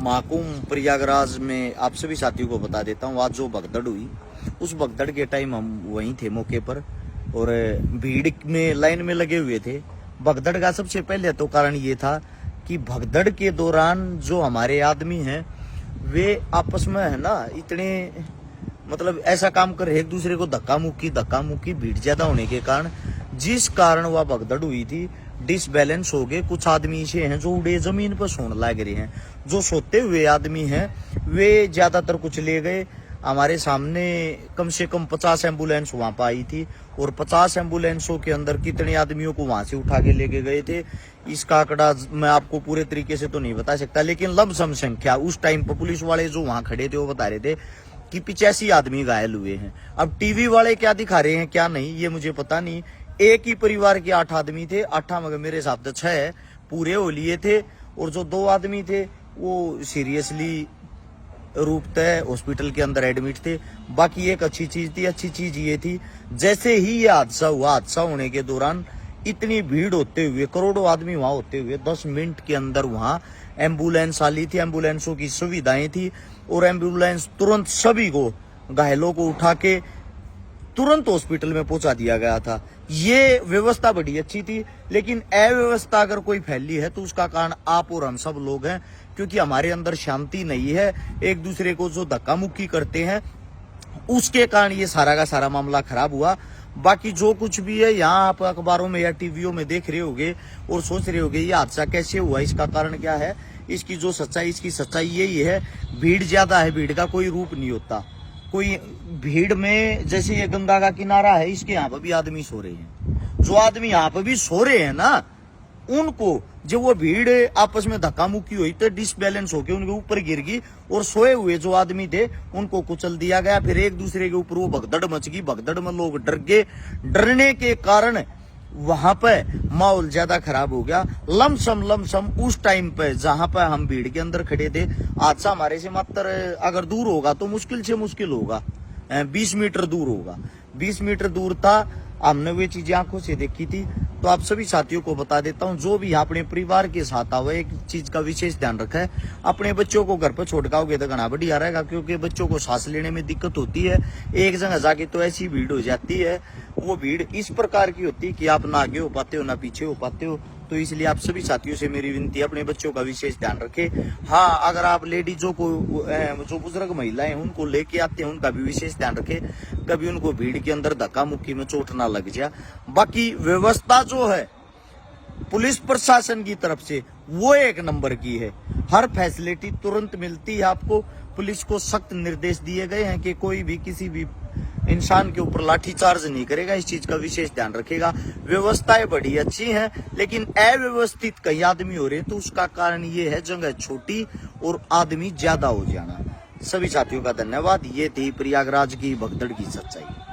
महाकुंभ प्रयागराज में आप सभी साथियों को बता देता हूँ, आज जो भगदड़ हुई उस भगदड़ के टाइम हम वहीं थे मौके पर और भीड़ में लाइन में लगे हुए थे। भगदड़ का सबसे पहले तो कारण ये था कि भगदड़ के दौरान जो हमारे आदमी हैं वे आपस में है ना इतने मतलब ऐसा काम कर एक दूसरे को धक्का मुक्की भीड़ ज्यादा होने के कारण जिस कारण वह भगदड़ हुई थी डिसबैलेंस हो गए। कुछ आदमी ऐसे हैं जो उड़े जमीन पर सोने लग रहे हैं, जो सोते हुए आदमी हैं वे ज्यादातर कुछ ले गए। हमारे सामने कम से कम 50 एम्बुलेंस वहां पर आई थी और 50 एम्बुलेंसों के अंदर कितने आदमियों को वहां से उठा के लेके गए थे इसका आंकड़ा मैं आपको पूरे तरीके से तो नहीं बता सकता, लेकिन लमसम संख्या उस टाइम पर पुलिस वाले जो वहां खड़े थे वो बता रहे थे कि 85 आदमी घायल हुए हैं। अब टीवी वाले क्या दिखा रहे हैं क्या नहीं ये मुझे पता नहीं। एक ही परिवार के 8 आदमी थे, 8 मगर मेरे हिसाब से 6 पूरे हो लिए थे और जो 2 आदमी थे वो सीरियसली रूपतः हॉस्पिटल के अंदर एडमिट थे। बाकी एक अच्छी चीज ये थी जैसे ही ये हादसा हुआ, हादसा होने के दौरान इतनी भीड़ होते हुए करोड़ों आदमी वहां होते हुए 10 मिनट के अंदर वहां एम्बुलेंस आली थी, एम्बुलेंसों की सुविधाएं थी और एम्बुलेंस तुरंत सभी को घायलों को उठा के तुरंत हॉस्पिटल में पहुंचा दिया गया था। ये व्यवस्था बड़ी अच्छी थी, लेकिन अव्यवस्था अगर कोई फैली है तो उसका कारण आप और हम सब लोग हैं, क्योंकि हमारे अंदर शांति नहीं है। एक दूसरे को जो धक्का मुक्की करते हैं उसके कारण ये सारा का सारा मामला खराब हुआ। बाकी जो कुछ भी है यहाँ आप अखबारों में या टीवियों में देख रहे होगे और सोच रहे होगे ये हादसा कैसे हुआ, इसका कारण क्या है। इसकी जो सच्चाई, इसकी सच्चाई यही है, भीड़ ज्यादा है, भीड़ का कोई रूप नहीं होता। कोई भीड़ में जैसे ये गंगा का किनारा है, इसके यहाँ पर भी आदमी सो रहे हैं, जो आदमी यहाँ पर भी सो रहे हैं ना उनको जब वो भीड़ आपस में धक्का मुक्की हुई तो डिसबैलेंस होकर उनके ऊपर गिर गई और सोए हुए जो आदमी थे उनको कुचल दिया गया। फिर एक दूसरे के ऊपर वो भगदड़ मच गई, भगदड़ में लोग डर गए, डरने के कारण वहां पे माहौल ज्यादा खराब हो गया। लमसम उस टाइम पे जहां पे हम भीड़ के अंदर खड़े थे, हादसा हमारे से मात्र अगर दूर होगा तो मुश्किल से मुश्किल होगा 20 मीटर दूर होगा, 20 मीटर दूर था। हमने वे चीजें आंखों से देखी थी। तो आप सभी साथियों को बता देता हूं, जो भी अपने परिवार के साथ आवे एक चीज का विशेष ध्यान रखा है, अपने बच्चों को घर पर छोड़ आओगे तो घना बढ़िया रहेगा, क्योंकि बच्चों को सांस लेने में दिक्कत होती है। एक जगह जाके तो ऐसी भीड़ हो जाती है, वो भीड़ इस प्रकार की होती है कि आप ना आगे हो पाते हो ना पीछे हो पाते हो। तो इसलिए आप सभी साथियों से मेरी विनती है, अपने बच्चों का विशेष ध्यान रखें। हाँ, अगर आप लेडीजों को जो बुजुर्ग महिलाएं उनको लेके आते हैं उनका भी विशेष ध्यान रखें, कभी उनको भीड़ के अंदर धक्का मुक्की में चोट ना लग जाए। बाकी व्यवस्था जो है पुलिस प्रशासन की तरफ से वो एक नंबर की है, हर फैसिलिटी तुरंत मिलती है आपको। पुलिस को सख्त निर्देश दिए गए हैं कि कोई भी किसी भी इंसान के ऊपर लाठीचार्ज नहीं करेगा, इस चीज का विशेष ध्यान रखेगा। व्यवस्थाएं बड़ी अच्छी हैं, लेकिन अव्यवस्थित कई आदमी हो रहे हैं, तो उसका कारण ये है जगह छोटी और आदमी ज्यादा हो जाना। सभी साथियों का धन्यवाद। ये थी प्रयागराज की भगदड़ की सच्चाई।